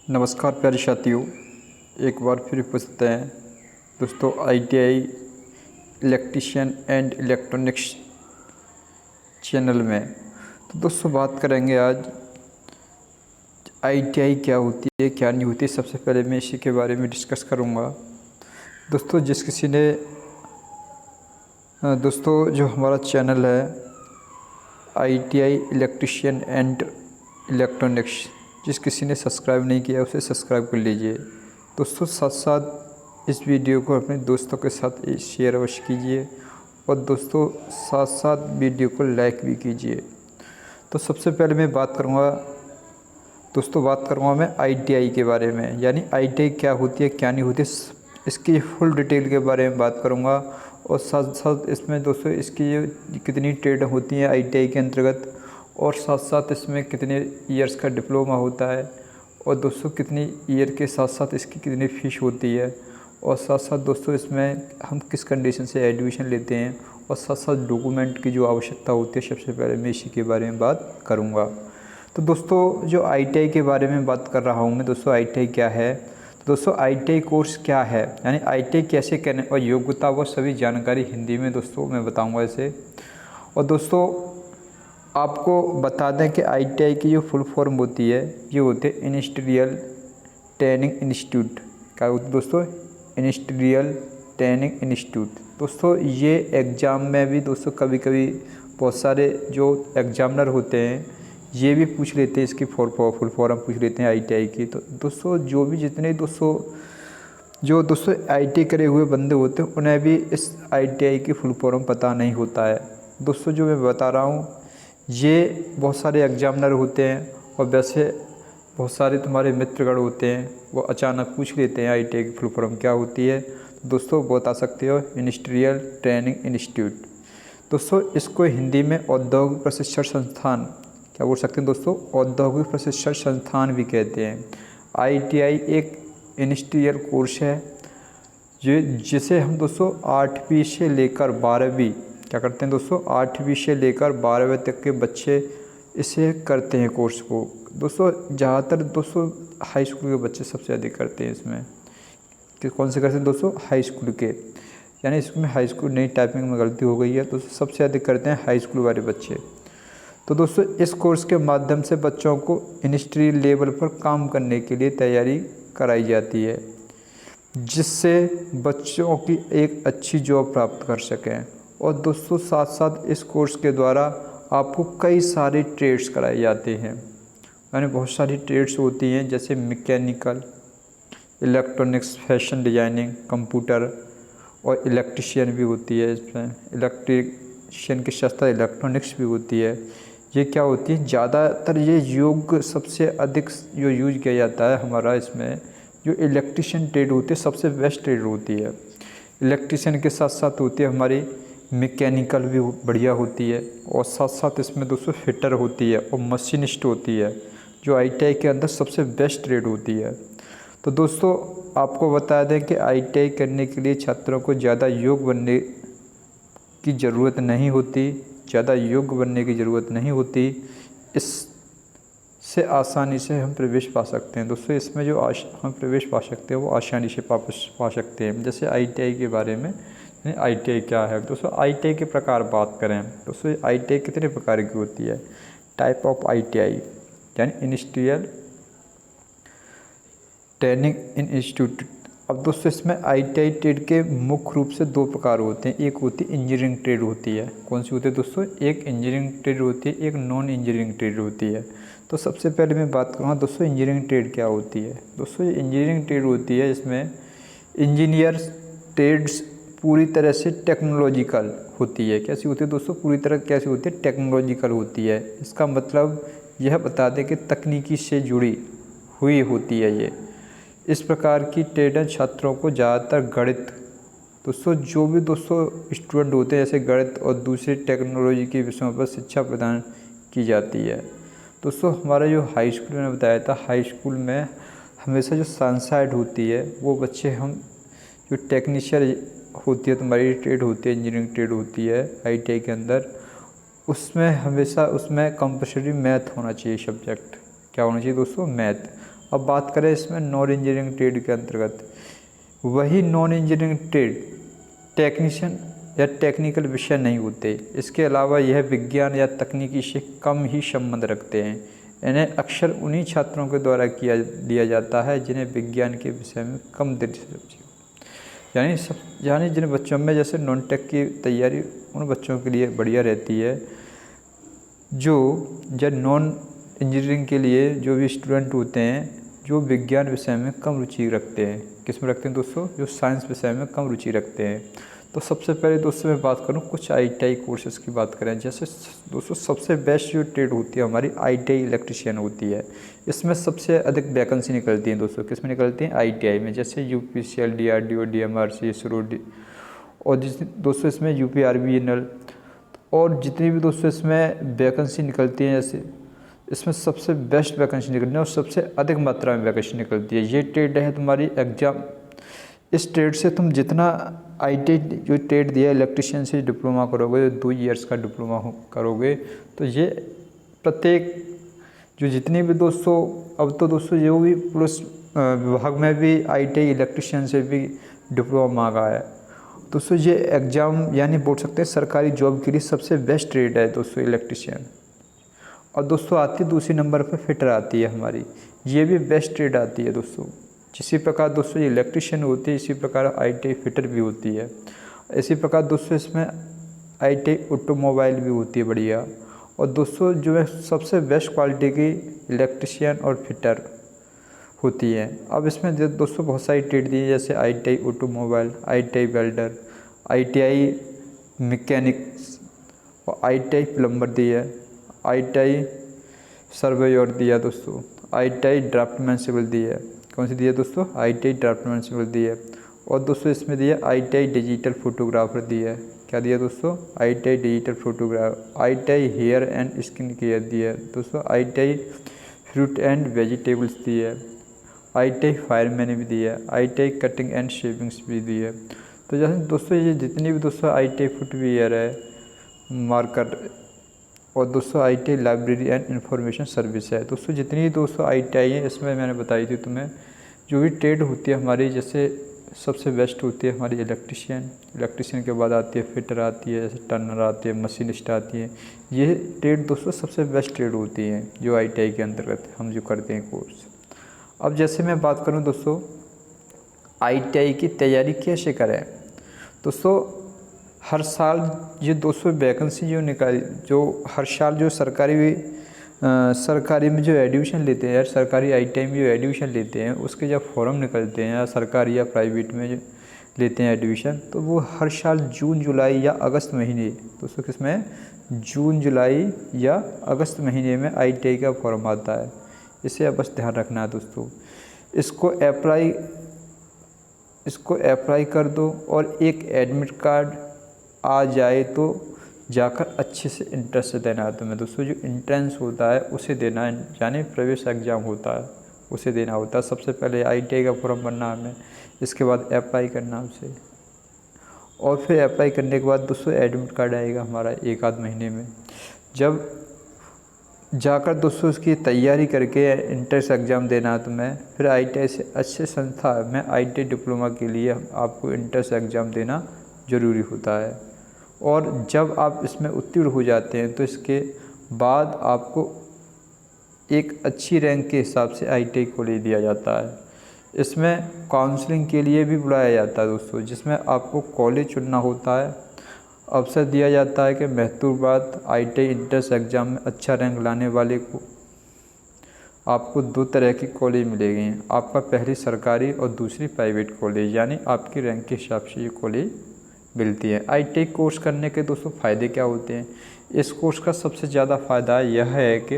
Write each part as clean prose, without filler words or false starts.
नमस्कार प्यारे साथियों, एक बार फिर उपस्थित हैं दोस्तों ITI electrician and electronics channel में। तो दोस्तों बात करेंगे आज आईटीआई क्या होती है क्या नहीं होती। सबसे पहले मैं इसी के बारे में डिस्कस करूंगा। दोस्तों दोस्तों जो हमारा चैनल है आईटीआई इलेक्ट्रीशियन एंड इलेक्ट्रॉनिक्स, जिस किसी ने सब्सक्राइब नहीं किया उसे सब्सक्राइब कर लीजिए। दोस्तों साथ साथ इस वीडियो को अपने दोस्तों के साथ शेयर अवश्य कीजिए और दोस्तों साथ साथ वीडियो को लाइक भी कीजिए। तो सबसे पहले मैं बात करूँगा मैं आईटीआई के बारे में, यानी आईटीआई क्या होती है क्या नहीं होती, इसकी फुल डिटेल के बारे में बात करूँगा। और साथ साथ इसमें दोस्तों इसकी कितनी ट्रेड होती हैं आईटीआई के अंतर्गत, और साथ साथ इसमें कितने ईयर्स का डिप्लोमा होता है, और दोस्तों कितनी ईयर के साथ साथ इसकी कितनी फ़ीस होती है, और साथ साथ दोस्तों इसमें हम किस कंडीशन से एडमिशन लेते हैं, और साथ साथ डॉक्यूमेंट की जो आवश्यकता होती है, सबसे पहले मैं इसी के बारे में बात करूँगा। तो दोस्तों जो आईटीआई के बारे में बात कर रहा हूँ मैं, दोस्तों आईटीआई क्या है। तो दोस्तों आईटीआई कोर्स क्या है, यानी आईटीआई कैसे करने और योग्यता व सभी जानकारी हिंदी में दोस्तों मैं बताऊँगा इसे। और दोस्तों आपको बता दें कि आईटीआई की जो फुल फॉर्म होती है ये होती है इंडस्ट्रियल ट्रेनिंग इंस्टीट्यूट। क्या होती है दोस्तों? Industrial training institute. दोस्तों ये एग्ज़ाम में भी दोस्तों कभी कभी बहुत सारे जो एग्जामिनर होते हैं ये भी पूछ लेते हैं, इसकी फुल फॉर्म पूछ लेते हैं आईटीआई की। तो दोस्तों जो भी जितने दोस्तों आईटीआई करे हुए बंदे होते हैं उन्हें भी इस आईटीआई की फुल फॉर्म पता नहीं होता है। दोस्तों जो मैं बता रहा हूँ ये बहुत सारे एग्जामिनर होते हैं, और वैसे बहुत सारे तुम्हारे मित्रगण होते हैं, वो अचानक पूछ लेते हैं आईटीआई की फुल फॉर्म क्या होती है। तो दोस्तों बता सकते हो इंडस्ट्रियल ट्रेनिंग इंस्टीट्यूट। दोस्तों इसको हिंदी में औद्योगिक प्रशिक्षण संस्थान क्या बोल सकते हैं दोस्तों? औद्योगिक प्रशिक्षण संस्थान भी कहते हैं। आईटीआई एक इंडस्ट्रियल कोर्स है जिसे हम दोस्तों 8वीं से लेकर 12वीं क्या करते हैं दोस्तों? 8वीं से लेकर 12वीं तक के बच्चे इसे करते हैं कोर्स को। दोस्तों ज़्यादातर दोस्तों हाई स्कूल के बच्चे सबसे अधिक करते हैं इसमें। कि कौन से करते हैं दोस्तों? हाई स्कूल के, यानी इसमें हाई स्कूल नई टाइपिंग में गलती हो गई है, तो सबसे अधिक करते हैं हाई स्कूल वाले बच्चे। तो दोस्तों इस कोर्स के माध्यम से बच्चों को इंडस्ट्री लेवल पर काम करने के लिए तैयारी कराई जाती है, जिससे बच्चों की एक अच्छी जॉब प्राप्त कर सकें। और दोस्तों साथ साथ इस कोर्स के द्वारा आपको कई सारे ट्रेड्स कराए जाते हैं, यानी बहुत सारी ट्रेड्स होती हैं जैसे mechanical, electronics, fashion designing, computer, और इलेक्ट्रीशियन भी होती है। इसमें इलेक्ट्रीशियन के साथ साथ इलेक्ट्रॉनिक्स भी होती है। ये क्या होती है? ज़्यादातर ये योग सबसे अधिक जो यूज किया जाता है हमारा इसमें, जो इलेक्ट्रीशियन ट्रेड होती है सबसे बेस्ट ट्रेड होती है। इलेक्ट्रीशियन के साथ साथ होती है हमारी मैकेनिकल भी बढ़िया होती है, और साथ साथ इसमें दोस्तों फिटर होती है और मशीनिस्ट होती है, जो आईटीआई के अंदर सबसे बेस्ट ट्रेड होती है। तो दोस्तों आपको बता दें कि आईटीआई करने के लिए छात्रों को ज़्यादा योग्य बनने की ज़रूरत नहीं होती, इससे आसानी से हम प्रवेश पा सकते हैं। दोस्तों इसमें जो हम प्रवेश पा सकते हैं वो आसानी से पा सकते हैं। जैसे आईटीआई के बारे में, आईटीआई क्या है दोस्तों? आईटीआई के प्रकार बात करें दोस्तों, आईटीआई कितने प्रकार की होती है? टाइप ऑफ आईटीआई, यानी इंडस्ट्रियल ट्रेनिंग इंस्टीट्यूट। अब दोस्तों इसमें आईटीआई ट्रेड के मुख्य रूप से दो प्रकार होते हैं। एक होती है इंजीनियरिंग ट्रेड होती है। कौन सी होती है दोस्तों? एक इंजीनियरिंग ट्रेड होती है, एक नॉन इंजीनियरिंग ट्रेड होती है। तो सबसे पहले मैं बात करूँगा दोस्तों इंजीनियरिंग ट्रेड क्या होती है। दोस्तों ये इंजीनियरिंग ट्रेड होती है, इसमें इंजीनियर ट्रेड्स पूरी तरह से टेक्नोलॉजिकल होती है। कैसी होती है दोस्तों? पूरी तरह कैसी होती है? टेक्नोलॉजिकल होती है। इसका मतलब यह बता दें कि तकनीकी से जुड़ी हुई होती है ये। इस प्रकार की ट्रेड छात्रों को ज़्यादातर गणित, दोस्तों जो भी दोस्तों स्टूडेंट होते हैं जैसे गणित और दूसरी टेक्नोलॉजी के विषयों पर शिक्षा प्रदान की जाती है। दोस्तों हमारा जो हाई स्कूल में बताया था, हाई स्कूल में हमेशा जो साइंसाइड होती है वो बच्चे हम जो टेक्नीशियन होती है, तुम्हारी ट्रेड होती है, इंजीनियरिंग ट्रेड होती है आईटीआई के अंदर, उसमें हमेशा उसमें कंपलसरी मैथ होना चाहिए सब्जेक्ट। क्या होना चाहिए दोस्तों? मैथ। अब बात करें इसमें नॉन इंजीनियरिंग ट्रेड के अंतर्गत, वही नॉन इंजीनियरिंग ट्रेड टेक्नीशियन या टेक्निकल विषय नहीं होते। इसके अलावा यह विज्ञान या तकनीकी से कम ही संबंध रखते हैं। इन्हें अक्सर उन्हीं छात्रों के द्वारा दिया जाता है जिन्हें विज्ञान के विषय में कम दिलचस्पी हो। यानी जिन बच्चों में जैसे नॉन टेक की तैयारी उन बच्चों के लिए बढ़िया रहती है। जो नॉन इंजीनियरिंग के लिए जो भी स्टूडेंट होते हैं जो विज्ञान विषय में कम रुचि रखते हैं, किस में रखते हैं दोस्तों, जो साइंस विषय में कम रुचि रखते हैं। तो सबसे पहले दोस्तों मैं बात करूं कुछ आईटीआई कोर्सेज़ की बात करें। जैसे दोस्तों सबसे बेस्ट जो ट्रेड होती है हमारी आईटीआई इलेक्ट्रीशियन होती है। इसमें सबसे अधिक वैकेंसी निकलती हैं दोस्तों, किस में निकलती हैं, आईटीआई में। जैसे यूपीसीएल, डीआरडीओ, डीएमआरसी, इसरो और दोस्तों इसमें यूपीआरबीएनएल और जितनी भी दोस्तों इसमें वैकेंसी निकलती हैं, जैसे इसमें सबसे बेस्ट वैकेंसी निकलती है और सबसे अधिक मात्रा में वैकेंसी निकलती है। ये ट्रेड है तुम्हारी एग्जाम। इस ट्रेड से तुम जितना आईटीआई जो ट्रेड दिया इलेक्ट्रीशियन से डिप्लोमा करोगे, 2 ईयर्स का डिप्लोमा करोगे, तो ये प्रत्येक जो जितनी भी दोस्तों, अब तो दोस्तों जो भी पुलिस विभाग में भी आईटीआई इलेक्ट्रीशियन से भी डिप्लोमा मांगा है। दोस्तों ये एग्ज़ाम यानी बोल सकते हैं सरकारी जॉब के लिए सबसे बेस्ट ट्रेड है दोस्तों इलेक्ट्रीशियन। और दोस्तों आती है दूसरी नंबर पर फिटर आती है हमारी, ये भी बेस्ट ट्रेड आती है दोस्तों। इसी प्रकार दोस्तों ये इलेक्ट्रीशियन होती है, इसी प्रकार आईटीआई फिटर भी होती है। इसी प्रकार दोस्तों इसमें आईटीआई ऑटोमोबाइल भी होती है बढ़िया। और दोस्तों जो है सबसे बेस्ट क्वालिटी की इलेक्ट्रीशियन और फिटर होती है। अब इसमें दोस्तों बहुत सारी ट्रेड दी है, जैसे ITI automobile, ITI welder, ITI mechanics और आईटीआई प्लम्बर दी है, आईटीआई सर्वेयर दिया दोस्तों, आईटीआई ड्राफ्टमैनशिप दी है। कौन सी दी है दोस्तों, आईटीआई ड्राफ्टमैनशिप दी है। और दोस्तों इसमें दिया आईटीआई डिजिटल फोटोग्राफर दी है। क्या दिया दोस्तों, ITI digital photographer, ITI hair and skin care दी है दोस्तों, आईटीआई फ्रूट एंड वेजिटेबल्स दी है, आईटीआई फायरमैन भी दी है, आईटीआई कटिंग एंड शेविंग्स भी दी है। तो जैसे दोस्तों ये जितनी भी दोस्तों आईटीआई फुटवियर है, मार्कर और दोस्तों ITI library and information service है। दोस्तों जितनी दोस्तों आईटीआई है इसमें मैंने बताई थी तुम्हें जो भी ट्रेड होती है हमारी, जैसे सबसे बेस्ट होती है हमारी इलेक्ट्रीशियन के बाद आती है फिटर आती है, जैसे टर्नर आती है, मशीनिस्ट आती है। ये ट्रेड दोस्तों सबसे बेस्ट ट्रेड होती हैं जो आईटीआई के अंतर्गत हम जो करते हैं कोर्स। अब जैसे मैं बात करूं दोस्तों आईटीआई की तैयारी कैसे करें। दोस्तों हर साल ये 200 वैकेंसी जो निकाली, जो हर साल जो सरकारी में जो एडमिशन लेते हैं यार, सरकारी आईटीआई में जो एडमिशन लेते हैं उसके जब फॉर्म निकलते हैं या सरकारी या प्राइवेट में जो लेते हैं एडमिशन, तो वो हर साल जून जुलाई या अगस्त महीने, दोस्तों किसमें, जून जुलाई या अगस्त महीने में आईटीआई का फॉर्म आता है। इसे बस ध्यान रखना है दोस्तों। इसको अप्लाई कर दो और एक एडमिट कार्ड आ जाए तो जाकर अच्छे से इंट्रेंस देना है तुम्हें दोस्तों। जो इंट्रेंस होता है उसे देना है, यानी प्रवेश एग्ज़ाम होता है उसे देना होता है। सबसे पहले आईटीआई का फॉर्म भरना हमें, इसके बाद अप्लाई करना उसे, और फिर अप्लाई करने के बाद दोस्तों एडमिट कार्ड आएगा हमारा 1 आध महीने में। जब जाकर दोस्तों उसकी तैयारी करके इंट्रेंस एग्ज़ाम देना है तुम्हें, फिर आईटीआई से अच्छे संस्था में आईटीआई डिप्लोमा के लिए आपको इंट्रेंस एग्ज़ाम देना ज़रूरी होता है। और जब आप इसमें उत्तीर्ण हो जाते हैं तो इसके बाद आपको एक अच्छी रैंक के हिसाब से आईटीआई कॉलेज दिया जाता है। इसमें काउंसलिंग के लिए भी बुलाया जाता है दोस्तों, जिसमें आपको कॉलेज चुनना होता है। अवसर दिया जाता है कि महत्वपूर्ण बात आईटीआई इंट्रेंस एग्ज़ाम में अच्छा रैंक लाने वाले को आपको 2 तरह की कॉलेज मिलेगी, आपका पहली सरकारी और दूसरी प्राइवेट कॉलेज, यानी आपकी रैंक के हिसाब से ये कॉलेज मिलती है। आईटीआई कोर्स करने के दोस्तों फ़ायदे क्या होते हैं। इस कोर्स का सबसे ज़्यादा फ़ायदा यह है कि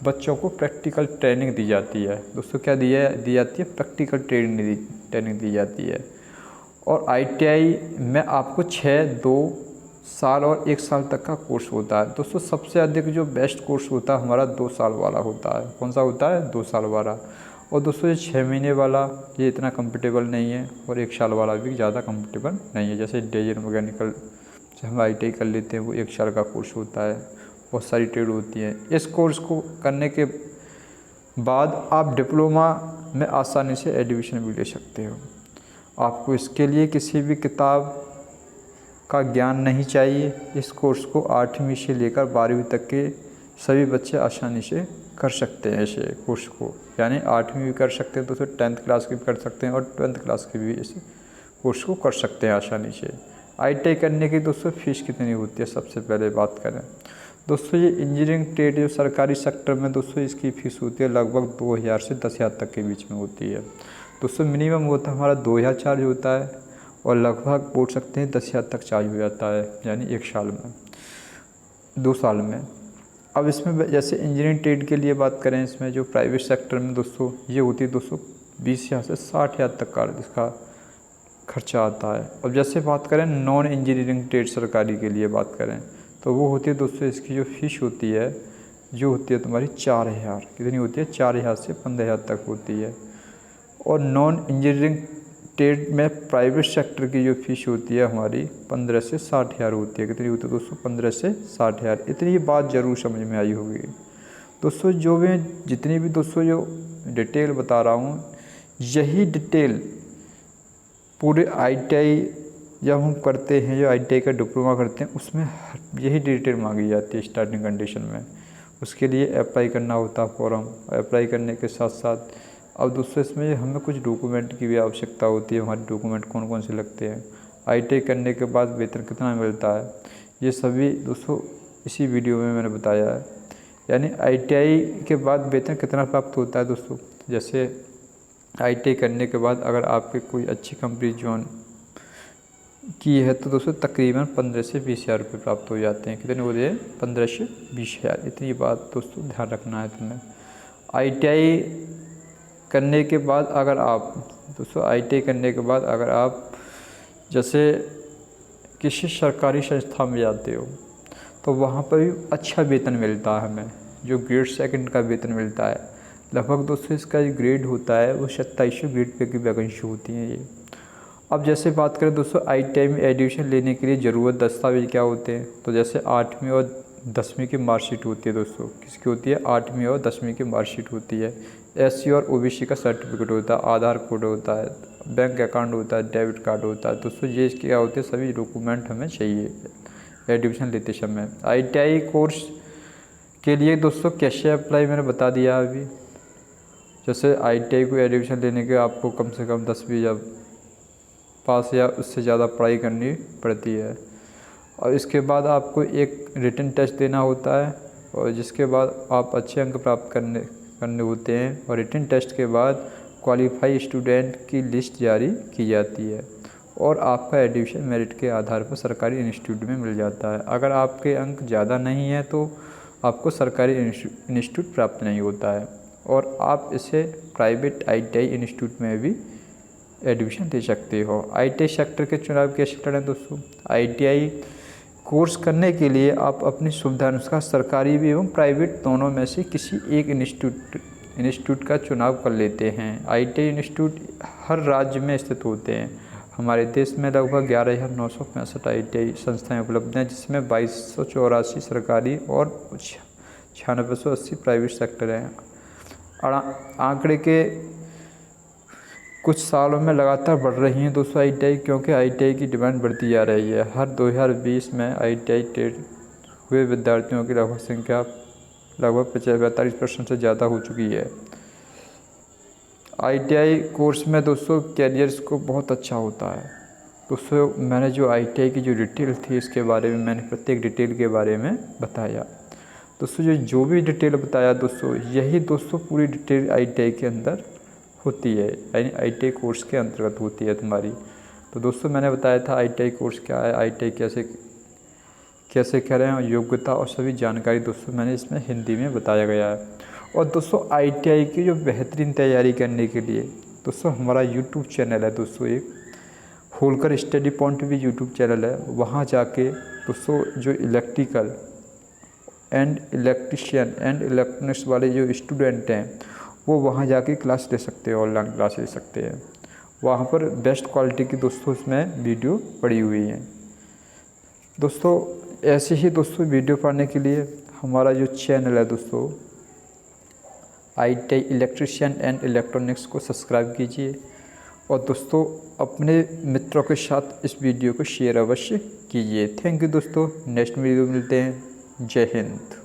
बच्चों को प्रैक्टिकल ट्रेनिंग दी जाती है दोस्तों। क्या दी जाती है, प्रैक्टिकल ट्रेनिंग दी जाती है। और आईटीआई में आपको 2 साल और 1 साल तक का कोर्स होता है दोस्तों। सबसे अधिक जो बेस्ट कोर्स होता है हमारा 2 साल वाला होता है। कौन सा होता है, 2 साल वाला। और दोस्तों ये 6 महीने वाला ये इतना कंफर्टेबल नहीं है, और 1 साल वाला भी ज़्यादा कंफर्टेबल नहीं है। जैसे डीजल मैकेनिकल से हम आईटीआई कर लेते हैं, वो 1 साल का कोर्स होता है, बहुत सारी ट्रेड होती है। इस कोर्स को करने के बाद आप डिप्लोमा में आसानी से एडमिशन भी ले सकते हो। आपको इसके लिए किसी भी किताब का ज्ञान नहीं चाहिए। इस कोर्स को 8वीं से लेकर 12वीं तक के सभी बच्चे आसानी से कर सकते हैं इसे कोर्स को, यानी 8वीं भी कर सकते हैं तो 10th क्लास के भी कर सकते हैं और 12th क्लास के भी इस कोर्स को कर सकते हैं आसानी से। ITI करने की दोस्तों फ़ीस कितनी होती है, सबसे पहले बात करें दोस्तों। ये इंजीनियरिंग ट्रेड जो सरकारी सेक्टर में दोस्तों इसकी फ़ीस होती है लगभग 2000 से 10,000 तक के बीच में होती है दोस्तों। मिनिमम होता है हमारा 2000 चार्ज होता है और लगभग बोल सकते हैं 10,000 तक चार्ज हो जाता है, यानी 1 साल में 2 साल में। अब इसमें जैसे इंजीनियरिंग ट्रेड के लिए बात करें, इसमें जो प्राइवेट सेक्टर में दोस्तों ये होती है दोस्तों 20,000 से 60,000 तक का इसका खर्चा आता है। अब जैसे बात करें नॉन इंजीनियरिंग ट्रेड सरकारी के लिए बात करें तो वो होती है दोस्तों, इसकी जो फ़ीस होती है जो होती है तुम्हारी 4,000, कितनी होती है 4,000 से 15,000 तक होती है। और नॉन इंजीनियरिंग ट्रेड में प्राइवेट सेक्टर की जो फ़ीस होती है हमारी 15 से 60,000 होती है। कितनी होती है दोस्तों 15 से 60,000। इतनी बात ज़रूर समझ में आई होगी दोस्तों। जो भी जितनी भी दोस्तों जो डिटेल बता रहा हूँ, यही डिटेल पूरे ITI जब हम करते हैं, जो ITI का डिप्लोमा करते हैं उसमें यही डिटेल मांगी जाती है स्टार्टिंग कंडीशन में। उसके लिए अप्लाई करना होता है फॉर्म। अप्लाई करने के साथ साथ अब दोस्तों इसमें हमें कुछ डॉक्यूमेंट की भी आवश्यकता होती है। हमारे डॉक्यूमेंट कौन कौन से लगते हैं, ITI करने के बाद वेतन कितना मिलता है, ये सभी दोस्तों इसी वीडियो में मैंने बताया है। यानी ITI के बाद वेतन कितना प्राप्त होता है दोस्तों। जैसे ITI करने के बाद अगर आपके कोई अच्छी कंपनी ज्वाइन की है तो दोस्तों तकरीबन 15 से 20,000 रुपये प्राप्त हो जाते हैं। कितने हो जाए 15 से 20,000। इतनी बात दोस्तों ध्यान रखना है तुम्हें। ITI करने के बाद अगर आप दोस्तों ITI करने के बाद अगर आप जैसे किसी सरकारी संस्था में जाते हो तो वहाँ पर भी अच्छा वेतन मिलता है हमें, जो ग्रेड 2 का वेतन मिलता है। लगभग दोस्तों इसका जो ग्रेड होता है वो 2700 ग्रेड पे की वैकेंसी होती है ये। अब जैसे बात करें दोस्तों ITI में एडमिशन लेने के लिए ज़रूरत दस्तावेज क्या होते हैं, तो जैसे 8वीं और 10वीं की मार्कशीट होती है दोस्तों। किसकी होती है, 8वीं और 10वीं की मार्कशीट होती है। SC और OBC का सर्टिफिकेट होता है, आधार कार्ड होता है, बैंक अकाउंट होता है, डेबिट कार्ड होता है दोस्तों। ये क्या होते हैं, सभी डॉक्यूमेंट हमें चाहिए एडमिशन लेते समय। ITI कोर्स के लिए दोस्तों कैसे अप्लाई मैंने बता दिया अभी। जैसे ITI को एडमिशन लेने के आपको कम से कम 10वीं या पास या उससे ज़्यादा पढ़ाई करनी पड़ती है और इसके बाद आपको एक रिटन टेस्ट देना होता है और जिसके बाद आप अच्छे अंक प्राप्त करने होते हैं। और रिटन टेस्ट के बाद क्वालिफाई स्टूडेंट की लिस्ट जारी की जाती है और आपका एडमिशन मेरिट के आधार पर सरकारी इंस्टीट्यूट में मिल जाता है। अगर आपके अंक ज़्यादा नहीं हैं तो आपको सरकारी इंस्टीट्यूट प्राप्त नहीं होता है और आप इसे प्राइवेट ITI इंस्टीट्यूट में भी एडमिशन दे सकते हो। ITI सेक्टर के चुनाव कैसे लड़ें दोस्तों। ITI कोर्स करने के लिए आप अपनी सुविधा अनुसार सरकारी भी एवं प्राइवेट दोनों में से किसी एक इंस्टीट्यूट का चुनाव कर लेते हैं। ITI इंस्टीट्यूट हर राज्य में स्थित होते हैं। हमारे देश में लगभग 11,965 ITI संस्थाएं उपलब्ध हैं, जिसमें 2284 सरकारी और 9680 प्राइवेट सेक्टर हैं। आंकड़े के कुछ सालों में लगातार बढ़ रही हैं दोस्तों ITI, क्योंकि ITI की डिमांड बढ़ती जा रही है। हर 2020 में ITI ट्रेड हुए विद्यार्थियों की लगभग संख्या लगभग 45% से ज़्यादा हो चुकी है। ITI कोर्स में दोस्तों कैरियर स्कोप बहुत अच्छा होता है दोस्तों। मैंने जो ITI की जो डिटेल थी इसके बारे में मैंने प्रत्येक डिटेल के बारे में बताया दोस्तों। जो भी डिटेल बताया दोस्तों, यही दोस्तों पूरी डिटेल ITI के अंदर होती है, यानी ITI कोर्स के अंतर्गत होती है तुम्हारी। तो दोस्तों मैंने बताया था ITI कोर्स क्या है, ITI कैसे करें, योग्यता और सभी जानकारी दोस्तों मैंने इसमें हिंदी में बताया गया है। और दोस्तों ITI की जो बेहतरीन तैयारी करने के लिए दोस्तों हमारा YouTube चैनल है दोस्तों, एक होलकर स्टडी पॉइंट भी YouTube चैनल है। वहाँ जाके दोस्तों जो electrical and electrician and electronics वाले जो स्टूडेंट हैं वो वहाँ जाके क्लास ले सकते हैं, ऑनलाइन क्लास ले सकते हैं। वहाँ पर बेस्ट क्वालिटी की दोस्तों इसमें वीडियो पड़ी हुई हैं दोस्तों। ऐसे ही दोस्तों वीडियो पाने के लिए हमारा जो चैनल है दोस्तों ITI इलेक्ट्रीशियन एंड इलेक्ट्रॉनिक्स को सब्सक्राइब कीजिए और दोस्तों अपने मित्रों के साथ इस वीडियो को शेयर अवश्य कीजिए। थैंक यू दोस्तों, नेक्स्ट वीडियो मिलते हैं। जय हिंद।